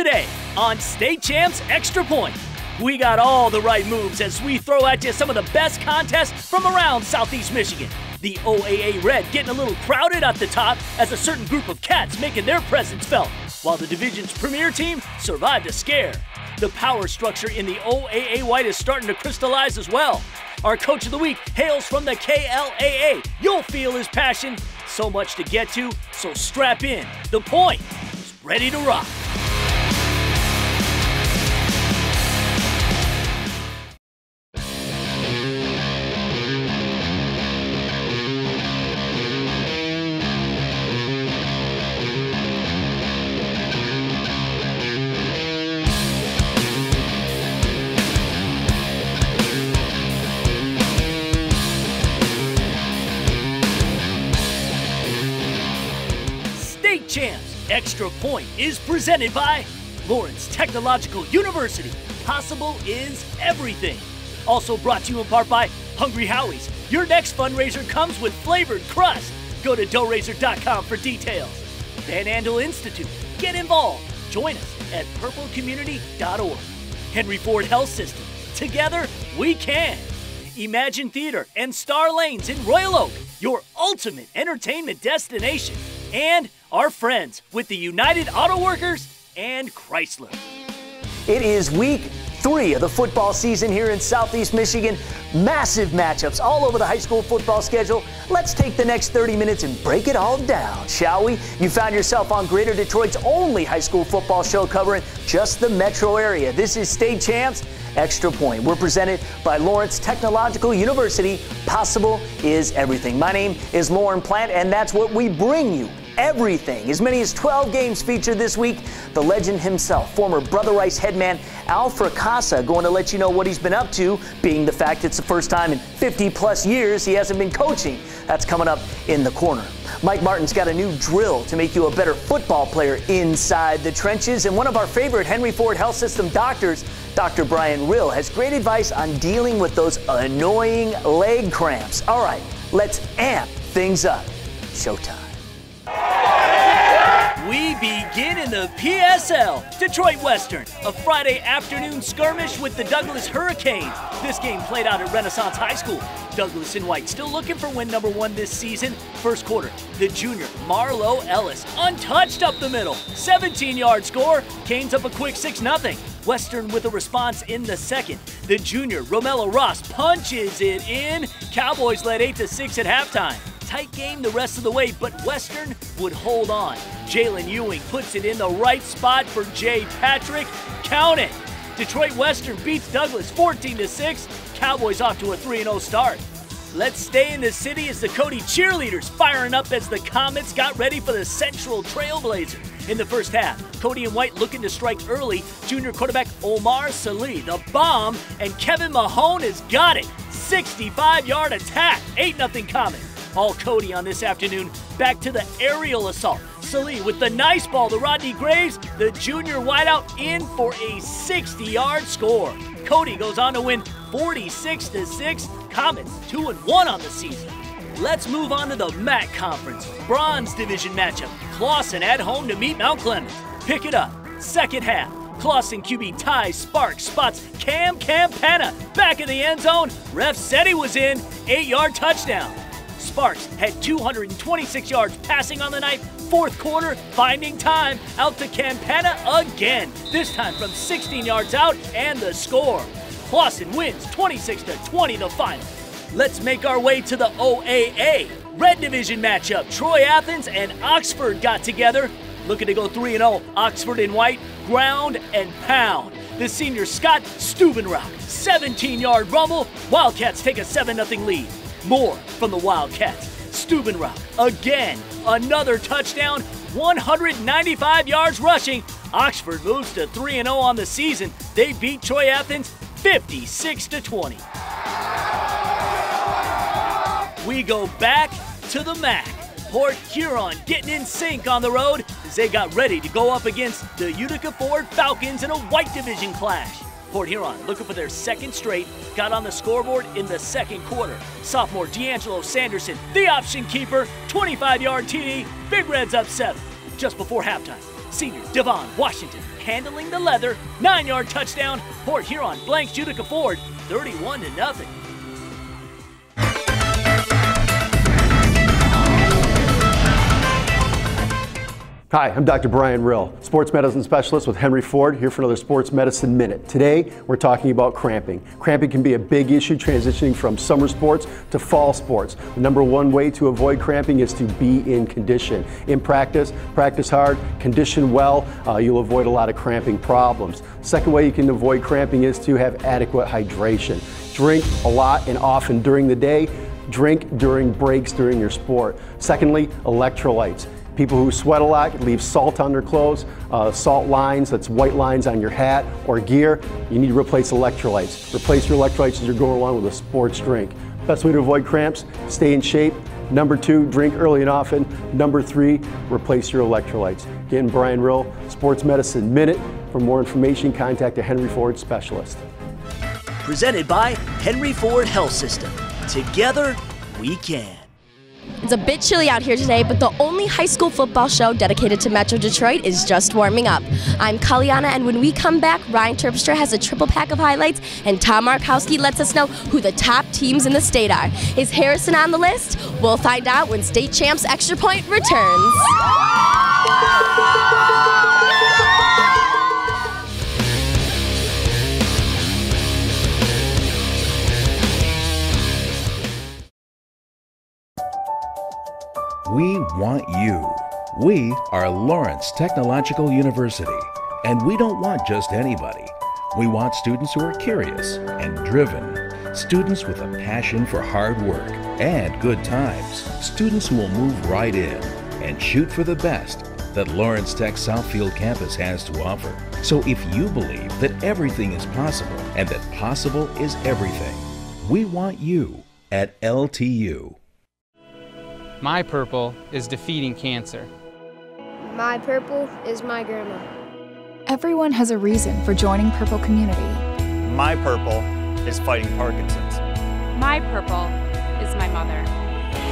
Today on State Champs Extra Point, we got all the right moves as we throw at you some of the best contests from around Southeast Michigan. The OAA Red getting a little crowded at the top as a certain group of cats making their presence felt, while the division's premier team survived a scare. The power structure in the OAA White is starting to crystallize as well. Our Coach of the Week hails from the KLAA. You'll feel his passion. So much to get to, so strap in. The Point is ready to rock. Champs Extra Point is presented by Lawrence Technological University. Possible is everything. Also brought to you in part by Hungry Howie's. Your next fundraiser comes with flavored crust. Go to doughrazor.com for details. Van Andel Institute. Get involved. Join us at purplecommunity.org. Henry Ford Health System. Together, we can. Imagine Theater and Star Lanes in Royal Oak. Your ultimate entertainment destination. And our friends with the United Auto Workers and Chrysler. It is week 3 of the football season here in Southeast Michigan. Massive matchups all over the high school football schedule. Let's take the next 30 minutes and break it all down, shall we? You found yourself on Greater Detroit's only high school football show covering just the metro area. This is State Champs Extra Point. We're presented by Lawrence Technological University. Possible is everything. My name is Lauren Plant, and that's what we bring you. Everything. As many as 12 games featured this week. The legend himself, former Brother Rice headman Al Fracassa, going to let you know what he's been up to, being the fact it's the first time in 50-plus years he hasn't been coaching. That's coming up in the corner. Mike Martin's got a new drill to make you a better football player inside the trenches. And one of our favorite Henry Ford Health System doctors, Dr. Brian Rill, has great advice on dealing with those annoying leg cramps. All right, let's amp things up. Showtime. We begin in the PSL, Detroit Western, a Friday afternoon skirmish with the Douglas Hurricanes. This game played out at Renaissance High School. Douglas in white still looking for win number 1 this season. First quarter, the junior Marlo Ellis untouched up the middle. 17-yard score, Canes up a quick 6-0. Western with a response in the second. The junior Romello Ross punches it in. Cowboys led 8-6 at halftime. Tight game the rest of the way, but Western would hold on. Jalen Ewing puts it in the right spot for Jay Patrick. Count it! Detroit Western beats Douglas 14-6. Cowboys off to a 3-0 start. Let's stay in the city as the Cody cheerleaders firing up as the Comets got ready for the Central Trailblazer. In the first half, Cody in white looking to strike early. Junior quarterback Omar Salih, the bomb, and Kevin Mahone has got it. 65-yard attack, 8-0 Comet. All Cody on this afternoon, back to the aerial assault. Salih with the nice ball to Rodney Graves, the junior wideout in for a 60-yard score. Cody goes on to win 46-6, Comets 2-1 on the season. Let's move on to the MAC Conference Bronze Division matchup. Clawson at home to meet Mount Clemens. Pick it up, second half. Clawson QB Ty Sparks spots Cam Campana back in the end zone. Ref said he was in, 8-yard touchdown. Sparks had 226 yards passing on the night. Fourth quarter, finding time, out to Campana again. This time from 16 yards out, and the score. Clawson wins 26-20 the final. Let's make our way to the OAA. Red Division matchup. Troy Athens and Oxford got together. Looking to go 3-0. Oxford in white, ground and pound. The senior Scott Stubenrock, 17-yard rumble. Wildcats take a 7-0 lead. More from the Wildcats. Stubenrock, again, another touchdown, 195 yards rushing. Oxford moves to 3-0 on the season. They beat Troy Athens 56-20. We go back to the MAC. Port Huron getting in sync on the road as they got ready to go up against the Utica Ford Falcons in a white division clash. Port Huron looking for their second straight, got on the scoreboard in the second quarter. Sophomore D'Angelo Sanderson, the option keeper, 25-yard TD, Big Reds up 7. Just before halftime, Senior Devon Washington handling the leather, 9-yard touchdown. Port Huron blanks Judica Ford, 31-0. Hi, I'm Dr. Brian Rill, sports medicine specialist with Henry Ford, here for another Sports Medicine Minute. Today, we're talking about cramping. Cramping can be a big issue transitioning from summer sports to fall sports. The number one way to avoid cramping is to be in condition. In practice, practice hard, condition well, you'll avoid a lot of cramping problems. Second way you can avoid cramping is to have adequate hydration. Drink a lot and often during the day. Drink during breaks during your sport. Secondly, electrolytes. People who sweat a lot leave salt on their clothes, salt lines, that's white lines on your hat or gear. You need to replace electrolytes. Replace your electrolytes as you're going along with a sports drink. Best way to avoid cramps, stay in shape. Number 2, drink early and often. Number 3, replace your electrolytes. Again, Brian Rill, Sports Medicine Minute. For more information, contact a Henry Ford specialist. Presented by Henry Ford Health System. Together, we can. It's a bit chilly out here today, but the only high school football show dedicated to Metro Detroit is just warming up. I'm Kaliana, and when we come back, Ryan Terpstra has a triple pack of highlights, and Tom Markowski lets us know who the top teams in the state are. Is Harrison on the list? We'll find out when State Champs Extra Point returns. We want you. We are Lawrence Technological University, and we don't want just anybody. We want students who are curious and driven, students with a passion for hard work and good times, students who will move right in and shoot for the best that Lawrence Tech Southfield campus has to offer. So if you believe that everything is possible and that possible is everything, we want you at LTU. My purple is defeating cancer. My purple is my grandma. Everyone has a reason for joining Purple Community. My purple is fighting Parkinson's. My purple is my mother.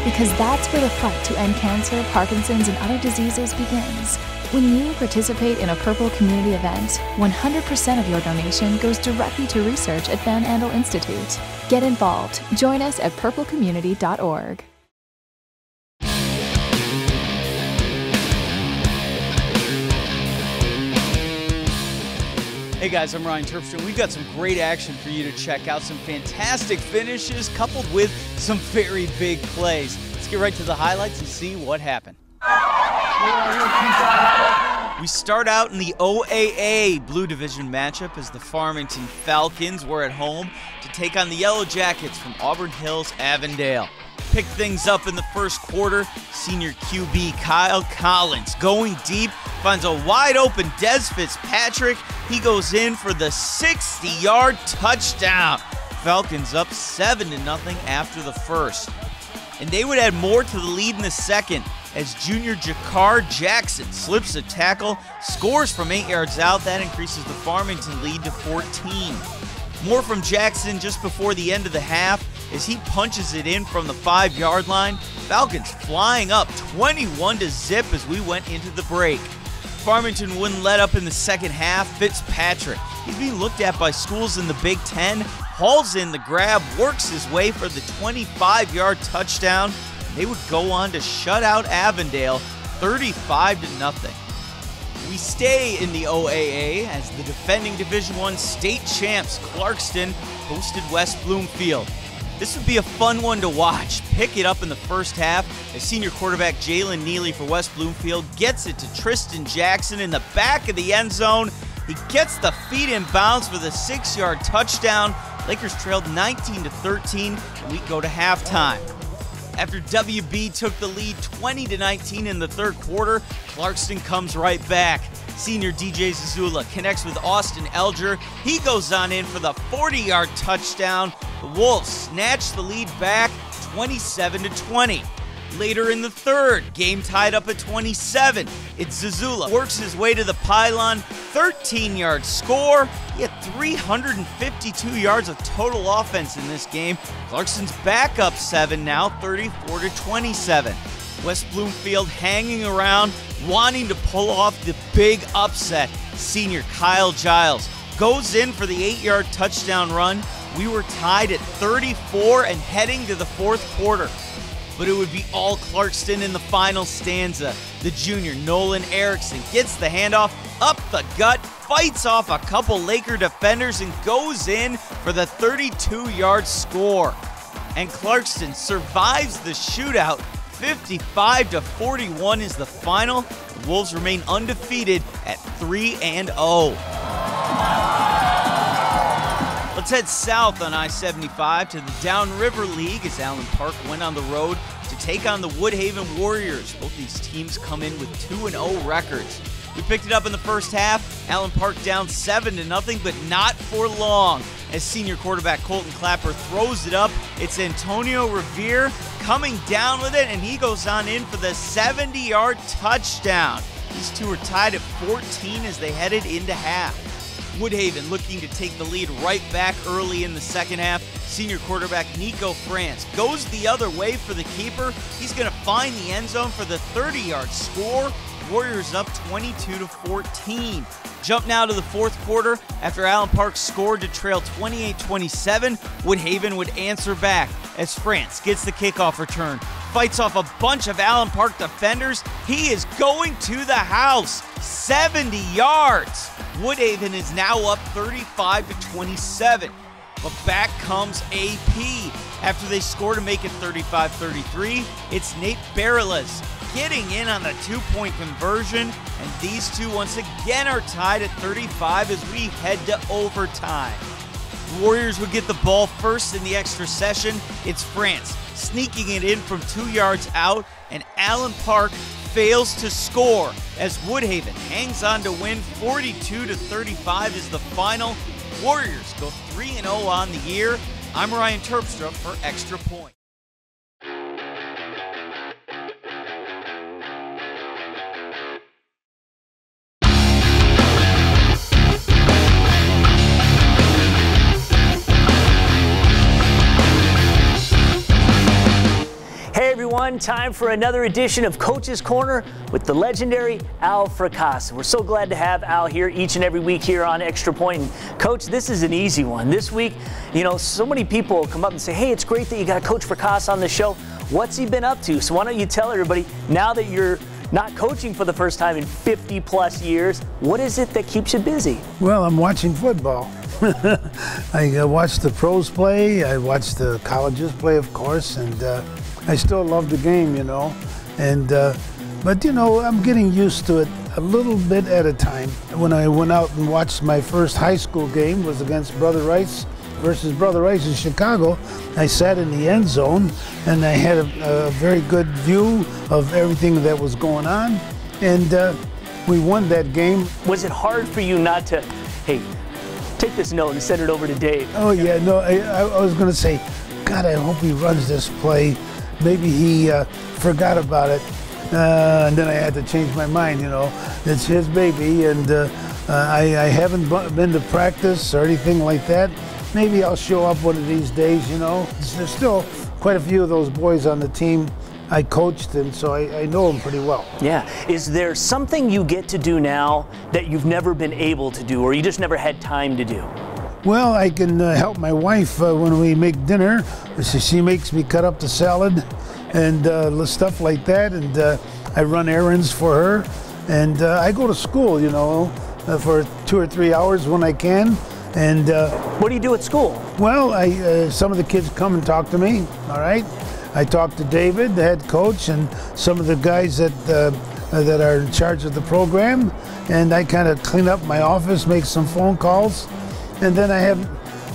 Because that's where the fight to end cancer, Parkinson's, and other diseases begins. When you participate in a Purple Community event, 100% of your donation goes directly to research at Van Andel Institute. Get involved. Join us at purplecommunity.org. Hey guys, I'm Ryan Terpstra. We've got some great action for you to check out. Some fantastic finishes coupled with some very big plays. Let's get right to the highlights and see what happened. We start out in the OAA Blue Division matchup as the Farmington Falcons were at home to take on the Yellow Jackets from Auburn Hills, Avondale. Pick things up in the first quarter. Senior QB Kyle Collins going deep, finds a wide open Dez Fitzpatrick. He goes in for the 60-yard touchdown. Falcons up 7-0 after the first. And they would add more to the lead in the second as junior Jakar Jackson slips a tackle, scores from 8 yards out. That increases the Farmington lead to 14. More from Jackson just before the end of the half as he punches it in from the 5-yard line. Falcons flying up 21-0 as we went into the break. Farmington wouldn't let up in the second half. Fitzpatrick, he's being looked at by schools in the Big Ten, hauls in the grab, works his way for the 25-yard touchdown. They would go on to shut out Avondale 35-0. We stay in the OAA as the defending Division I state champs Clarkston hosted West Bloomfield. This would be a fun one to watch. Pick it up in the first half as senior quarterback Jalen Neely for West Bloomfield gets it to Tristan Jackson in the back of the end zone. He gets the feet in bounds for the 6-yard touchdown. Lakers trailed 19-13, and we go to halftime. After WB took the lead 20-19 in the third quarter, Clarkston comes right back. Senior DJ Zazula connects with Austin Elger. He goes on in for the 40-yard touchdown. The Wolves snatch the lead back 27-20. Later in the third, game tied up at 27. It's Zazula works his way to the pylon, 13-yard score. He had 352 yards of total offense in this game. Clarkson's back up 7 now, 34-27. West Bloomfield hanging around, wanting to pull off the big upset. Senior Kyle Giles goes in for the 8-yard touchdown run. We were tied at 34 and heading to the fourth quarter. But it would be all Clarkston in the final stanza. The junior Nolan Erickson gets the handoff up the gut, fights off a couple Laker defenders, and goes in for the 32-yard score. And Clarkston survives the shootout. 55-41 is the final. The Wolves remain undefeated at 3-0. Let's head south on I-75 to the Downriver League as Allen Park went on the road to take on the Woodhaven Warriors. Both these teams come in with 2-0 records. We picked it up in the first half. Allen Park down 7-0, but not for long. As senior quarterback Colton Clapper throws it up, it's Antonio Revere coming down with it, and he goes on in for the 70-yard touchdown. These two are tied at 14 as they headed into half. Woodhaven looking to take the lead right back early in the second half. Senior quarterback Nico France goes the other way for the keeper. He's going to find the end zone for the 30-yard score. Warriors up 22-14. Jump now to the fourth quarter. After Allen Park scored to trail 28-27, Woodhaven would answer back as France gets the kickoff return. Fights off a bunch of Allen Park defenders. He is going to the house. 70 yards. Woodhaven is now up 35-27. But back comes AP. After they score to make it 35-33, it's Nate Barelas getting in on the two-point conversion. And these two once again are tied at 35 as we head to overtime. Warriors would get the ball first in the extra session. It's France sneaking it in from 2 yards out, and Allen Park fails to score as Woodhaven hangs on to win. 42-35 is the final. Warriors go 3-0 on the year. I'm Ryan Terpstra for Extra Point. Hey everyone, time for another edition of Coach's Corner with the legendary Al Fracassa. We're so glad to have Al here each and every week here on Extra Point. And Coach, this is an easy one. This week, you know, so many people come up and say, hey, it's great that you got Coach Fracassa on the show. What's he been up to? So why don't you tell everybody, now that you're not coaching for the first time in 50 plus years, what is it that keeps you busy? Well, I'm watching football. I watch the pros play, I watch the colleges play, of course, and I still love the game, you know. And but you know, I'm getting used to it a little bit at a time. When I went out and watched my first high school game was against Brother Rice versus Brother Rice in Chicago. I sat in the end zone and I had a very good view of everything that was going on, and we won that game. Was it hard for you not to, hey, take this note and send it over to Dave? Oh yeah, no, I was going to say, God, I hope he runs this play. Maybe he forgot about it, and then I had to change my mind, you know. It's his baby, and I haven't been to practice or anything like that. Maybe I'll show up one of these days, you know. There's still quite a few of those boys on the team I coached, and so I know them pretty well. Yeah. Is there something you get to do now that you've never been able to do, or you just never had time to do? Well, I can help my wife when we make dinner. She makes me cut up the salad and stuff like that, and I run errands for her. And I go to school, you know, for 2 or 3 hours when I can. And what do you do at school? Well, some of the kids come and talk to me, all right? I talk to David, the head coach, and some of the guys that are in charge of the program, and I kind of clean up my office, make some phone calls, and then I have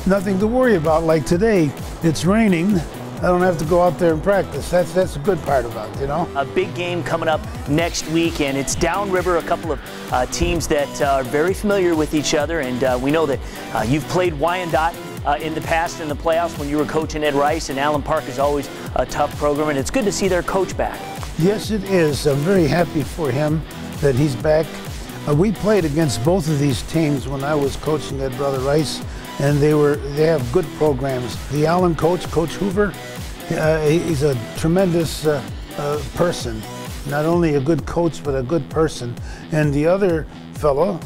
nothing to worry about. Like today, it's raining. I don't have to go out there and practice. That's a good part about it, you know. A big game coming up next week, and it's downriver, a couple of teams that are very familiar with each other, and we know that you've played Wyandotte in the past in the playoffs when you were coaching Ed Rice, and Allen Park is always a tough program, and it's good to see their coach back. Yes, it is. I'm very happy for him that he's back. We played against both of these teams when I was coaching at Brother Rice, and they have good programs. The Allen coach, Coach Hoover, he's a tremendous person, not only a good coach, but a good person. And the other fellow,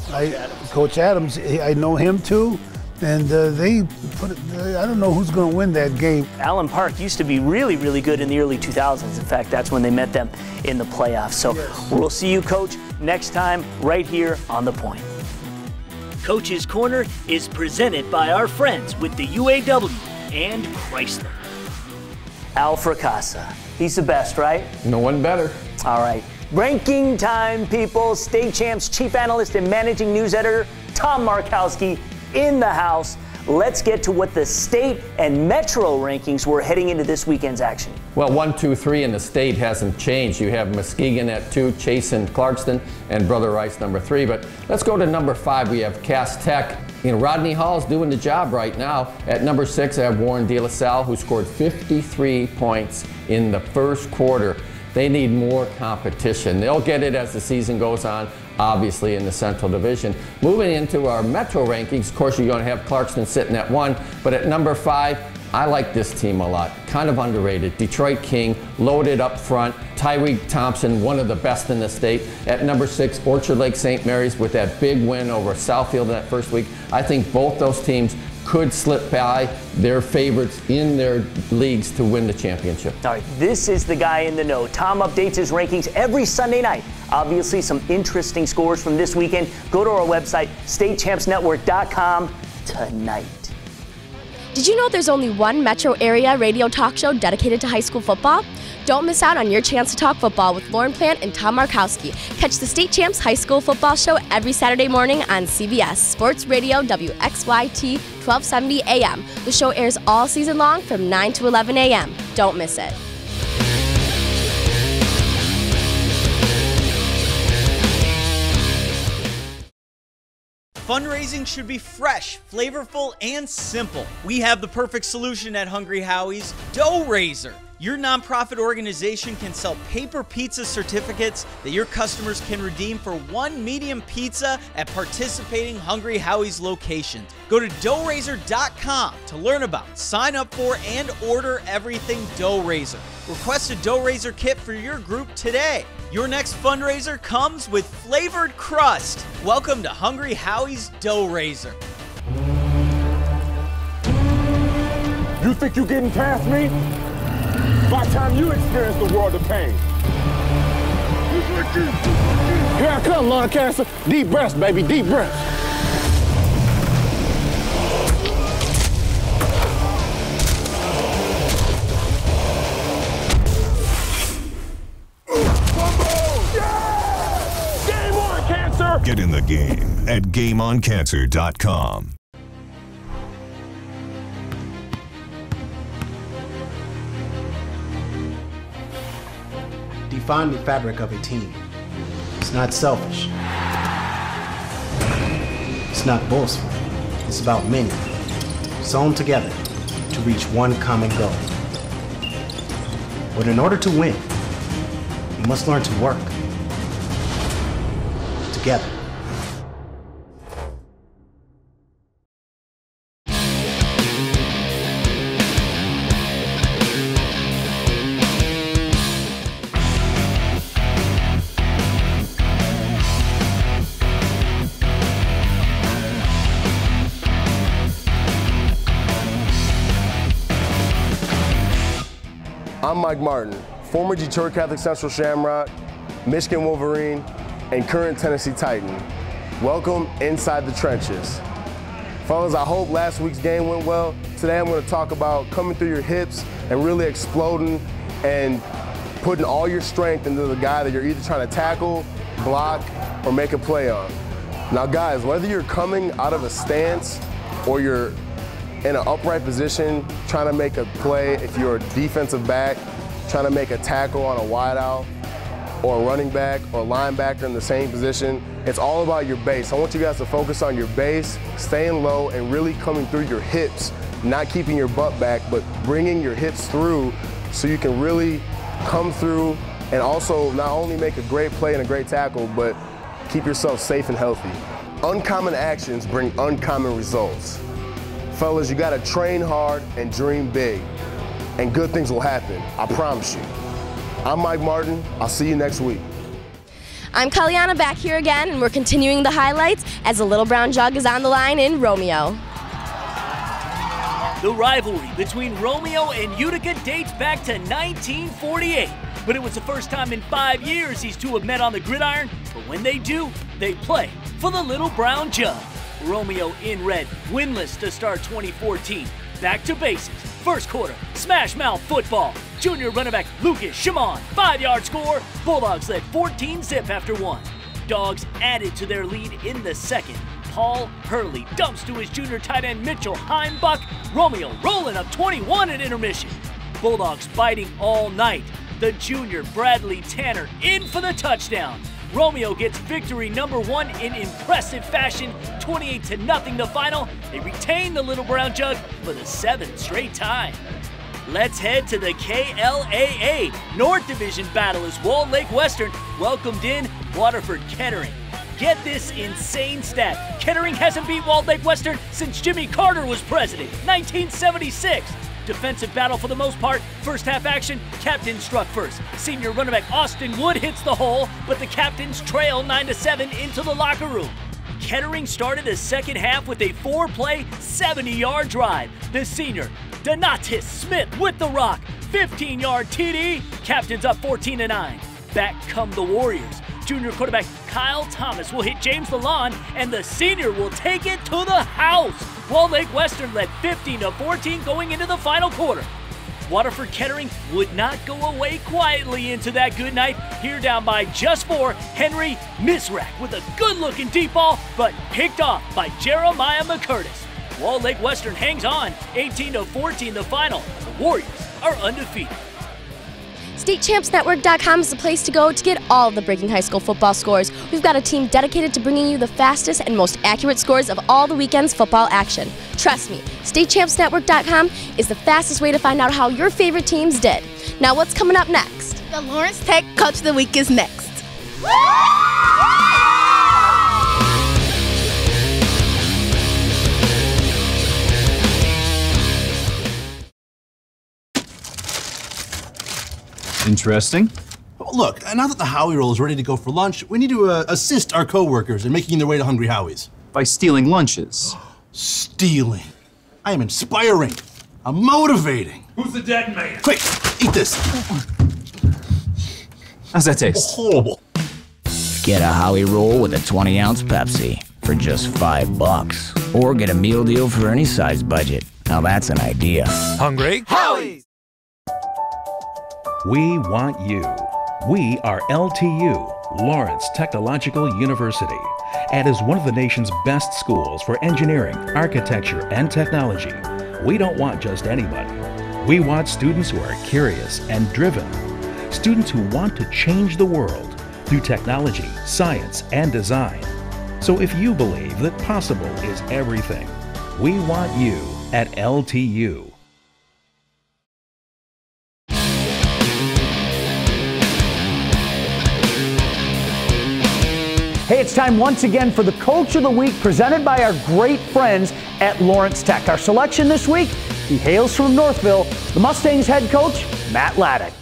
Coach Adams, I know him too. And I don't know who's going to win that game. Allen Park used to be really, really good in the early 2000s. In fact, that's when they met them in the playoffs. So we'll see you, Coach, next time right here on The Point. Coach's Corner is presented by our friends with the UAW and Chrysler. Al Fracassa. He's the best, right? No one better. All right. Ranking time, people. State Champs Chief Analyst and Managing News Editor Tom Markowski in the house. Let's get to what the state and metro rankings were heading into this weekend's action. Well, 1, 2, 3 in the state hasn't changed. You have Muskegon at 2, Chase and Clarkston, and Brother Rice number 3. But let's go to number 5. We have Cass Tech. Rodney Hall's doing the job right now. At number 6, I have Warren De La Salle, who scored 53 points in the first quarter. They need more competition. They'll get it as the season goes on, obviously in the Central Division. Moving into our Metro rankings, of course, you're going to have Clarkston sitting at 1, but at number 5, I like this team a lot. Kind of underrated. Detroit King, loaded up front. Tyreek Thompson, one of the best in the state. At number 6, Orchard Lake St. Mary's with that big win over Southfield in that first week. I think both those teams could slip by their favorites in their leagues to win the championship. All right, this is the guy in the know. Tom updates his rankings every Sunday night. Obviously, some interesting scores from this weekend. Go to our website, statechampsnetwork.com tonight. Did you know there's only one metro area radio talk show dedicated to high school football? Don't miss out on your chance to talk football with Lauren Plant and Tom Markowski. Catch the State Champs High School Football Show every Saturday morning on CBS Sports Radio WXYT 1270 AM. The show airs all season long from 9 to 11 a.m. Don't miss it. Fundraising should be fresh, flavorful, and simple. We have the perfect solution at Hungry Howie's, Dough Raiser. Your nonprofit organization can sell paper pizza certificates that your customers can redeem for one medium pizza at participating Hungry Howie's locations. Go to doughraiser.com to learn about, sign up for, and order everything Dough Raiser. Request a Dough Raiser kit for your group today. Your next fundraiser comes with flavored crust. Welcome to Hungry Howie's Dough Raiser. You think you're getting past me? By the time you experience the world of pain. Here I come, lung cancer. Deep breaths, baby, deep breaths. Game on, cancer! Get in the game at GameOnCancer.com. Define the fabric of a team. It's not selfish. It's not boastful. It's about many, sewn together to reach one common goal. But in order to win, you must learn to work together. I'm Mike Martin, former Detroit Catholic Central Shamrock, Michigan Wolverine, and current Tennessee Titan. Welcome inside the trenches. Fellas, I hope last week's game went well. Today I'm going to talk about coming through your hips and really exploding and putting all your strength into the guy that you're either trying to tackle, block, or make a play on. Now guys, whether you're coming out of a stance or you're in an upright position, trying to make a play, if you're a defensive back, trying to make a tackle on a wideout, or a running back or linebacker in the same position, it's all about your base. I want you guys to focus on your base, staying low, and really coming through your hips, not keeping your butt back, but bringing your hips through so you can really come through and also not only make a great play and a great tackle, but keep yourself safe and healthy. Uncommon actions bring uncommon results. Fellas, you gotta train hard and dream big, and good things will happen, I promise you. I'm Mike Martin. I'll see you next week. I'm Kaliana back here again, and we're continuing the highlights as the Little Brown Jug is on the line in Romeo. The rivalry between Romeo and Utica dates back to 1948, but it was the first time in 5 years these two have met on the gridiron. But when they do, they play for the Little Brown Jug. Romeo in red, winless to start 2014. Back to basics. First quarter, smash mouth football. Junior running back Lucas Shimon, 5-yard score. Bulldogs led 14-zip after one. Dogs added to their lead in the second. Paul Hurley dumps to his junior tight end Mitchell Heinbuck. Romeo rolling up 21 at intermission. Bulldogs fighting all night. The junior Bradley Tanner in for the touchdown. Romeo gets victory number 1 in impressive fashion, 28-0 the final. They retain the Little Brown Jug for the 7th straight time. Let's head to the KLAA North Division battle as Walled Lake Western welcomed in Waterford Kettering. Get this insane stat. Kettering hasn't beat Walled Lake Western since Jimmy Carter was president, 1976. Defensive battle for the most part. First half action, captain struck first. Senior running back Austin Wood hits the hole, but the captains trail 9-7 into the locker room. Kettering started the second half with a 4-play, 70-yard drive. The senior, Donatis Smith with the rock, 15-yard TD. Captains up 14-9. Back come the Warriors. Junior quarterback Kyle Thomas will hit James Lalonde, and the senior will take it to the house. Walled Lake Western led 15-14 going into the final quarter. Waterford Kettering would not go away quietly into that good night. Here down by just 4, Henry Misrak with a good-looking deep ball, but picked off by Jeremiah McCurtis. Walled Lake Western hangs on, 18-14 the final. The Warriors are undefeated. StateChampsNetwork.com is the place to go to get all of the breaking high school football scores. We've got a team dedicated to bringing you the fastest and most accurate scores of all the weekend's football action. Trust me, StateChampsNetwork.com is the fastest way to find out how your favorite teams did. Now what's coming up next? The Lawrence Tech Coach of the Week is next. Interesting. Well, look, now that the Howie roll is ready to go for lunch, we need to assist our coworkers in making their way to Hungry Howie's. By stealing lunches. Stealing. I am inspiring. I'm motivating. Who's the dead man? Quick, eat this. How's that taste? Horrible. Get a Howie roll with a 20-ounce Pepsi for just $5. Or get a meal deal for any size budget. Now that's an idea. Hungry Howie's! We want you. We are LTU, Lawrence Technological University, and is one of the nation's best schools for engineering, architecture, and technology. We don't want just anybody. We want students who are curious and driven, students who want to change the world through technology, science, and design. So if you believe that possible is everything, we want you at LTU. Hey, it's time once again for the Coach of the Week presented by our great friends at Lawrence Tech. Our selection this week, he hails from Northville, the Mustangs head coach, Matt Laddick.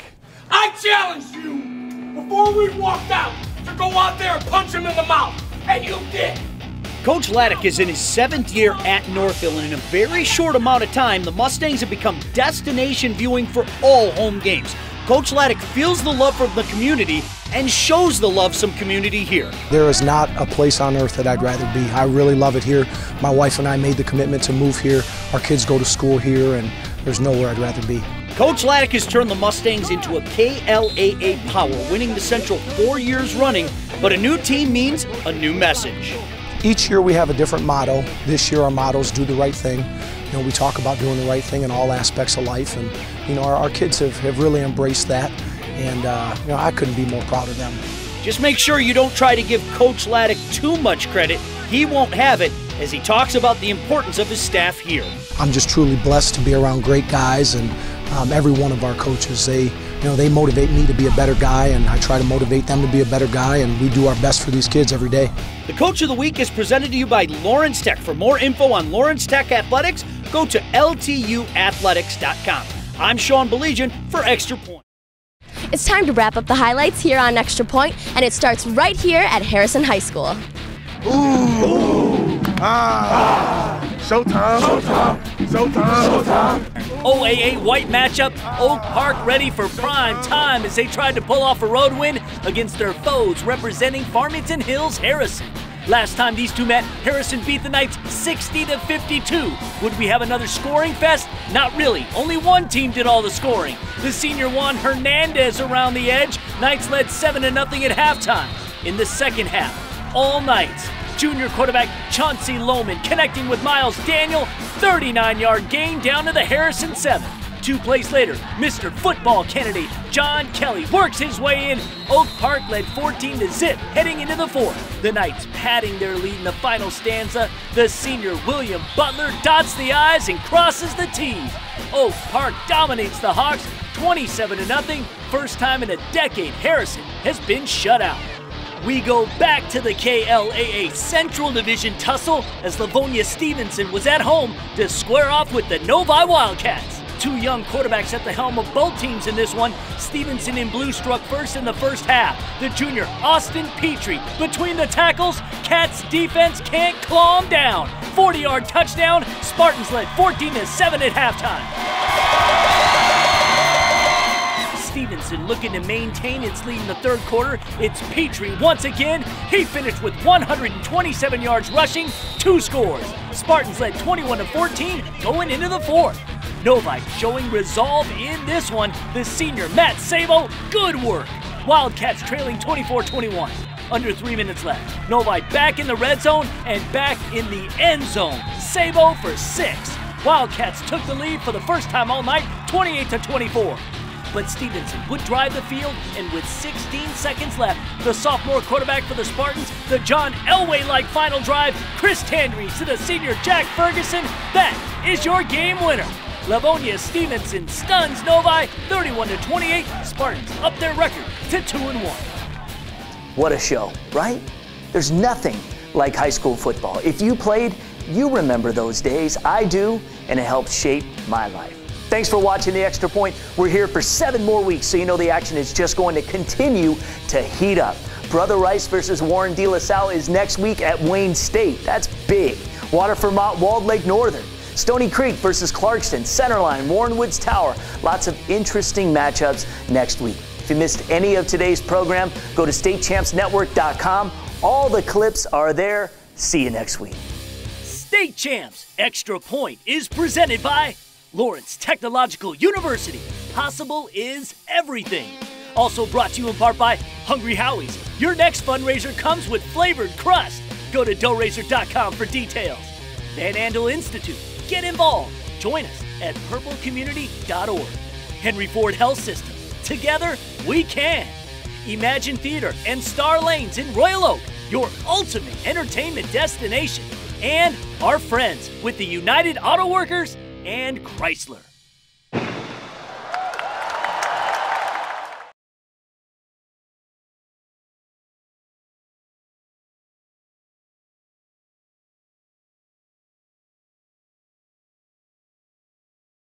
I challenge you, before we walked out, to go out there and punch him in the mouth, and you did. Coach Laddick is in his 7th year at Northville, and in a very short amount of time, the Mustangs have become destination viewing for all home games. Coach Laddick feels the love from the community and shows the love some community here. There is not a place on earth that I'd rather be. I really love it here. My wife and I made the commitment to move here. Our kids go to school here, and there's nowhere I'd rather be. Coach Laddick has turned the Mustangs into a KLAA power, winning the Central 4 years running, but a new team means a new message. Each year we have a different motto. This year our motto is do the right thing. You know, we talk about doing the right thing in all aspects of life, and you know, our kids have really embraced that, and you know, I couldn't be more proud of them. Just make sure you don't try to give Coach Laddick too much credit. He won't have it as he talks about the importance of his staff here. I'm just truly blessed to be around great guys, and every one of our coaches, they motivate me to be a better guy, and I try to motivate them to be a better guy, and we do our best for these kids every day. The Coach of the Week is presented to you by Lawrence Tech. For more info on Lawrence Tech Athletics, go to ltuathletics.com. I'm Sean Belegian for Extra Point. It's time to wrap up the highlights here on Extra Point, and it starts right here at Harrison High School. Showtime. OAA white matchup, Oak Park ready for prime time as they tried to pull off a road win against their foes representing Farmington Hills Harrison. Last time these two met, Harrison beat the Knights 60-52. Would we have another scoring fest? Not really. Only one team did all the scoring. The senior Juan Hernandez around the edge. Knights led 7-0 at halftime. In the second half, all Knights. Junior quarterback Chauncey Lohman connecting with Miles Daniel. 39-yard gain down to the Harrison 7. 2 plays later, Mr. Football candidate John Kelly works his way in. Oak Park led 14-0 heading into the fourth. The Knights padding their lead in the final stanza. The senior William Butler dots the I's and crosses the T's. Oak Park dominates the Hawks 27-0. First time in a decade Harrison has been shut out. We go back to the KLAA Central Division tussle as Livonia Stevenson was at home to square off with the Novi Wildcats. 2 young quarterbacks at the helm of both teams in this one. Stevenson in blue struck first in the first half. The junior Austin Petrie between the tackles. Cats defense can't claw him down. 40-yard touchdown. Spartans led 14-7 at halftime. Stevenson looking to maintain its lead in the third quarter. It's Petrie once again. He finished with 127 yards rushing, 2 scores. Spartans led 21-14 going into the fourth. Novi showing resolve in this one. The senior Matt Sabo, good work. Wildcats trailing 24-21. Under 3 minutes left. Novi back in the red zone and back in the end zone. Sabo for 6. Wildcats took the lead for the first time all night, 28-24. But Stevenson would drive the field, and with 16 seconds left, the sophomore quarterback for the Spartans, the John Elway-like final drive, Chris Tandrees to the senior Jack Ferguson. That is your game winner. Livonia Stevenson stuns Novi 31-28. Spartans up their record to 2-1. What a show, right? There's nothing like high school football. If you played, you remember those days. I do, and it helped shape my life. Thanks for watching The Extra Point. We're here for 7 more weeks, so you know the action is just going to continue to heat up. Brother Rice versus Warren De La Salle is next week at Wayne State. That's big. Waterford Mott, Walled Lake Northern. Stony Creek versus Clarkston, Centerline, Warren Woods Tower. Lots of interesting matchups next week. If you missed any of today's program, go to statechampsnetwork.com. All the clips are there. See you next week. State Champs Extra Point is presented by Lawrence Technological University. Possible is everything. Also brought to you in part by Hungry Howie's. Your next fundraiser comes with flavored crust. Go to doughrazor.com for details. Van Andel Institute. Get involved. Join us at purplecommunity.org. Henry Ford Health System. Together, we can. Imagine Theater and Star Lanes in Royal Oak. Your ultimate entertainment destination. And our friends with the United Auto Workers and Chrysler.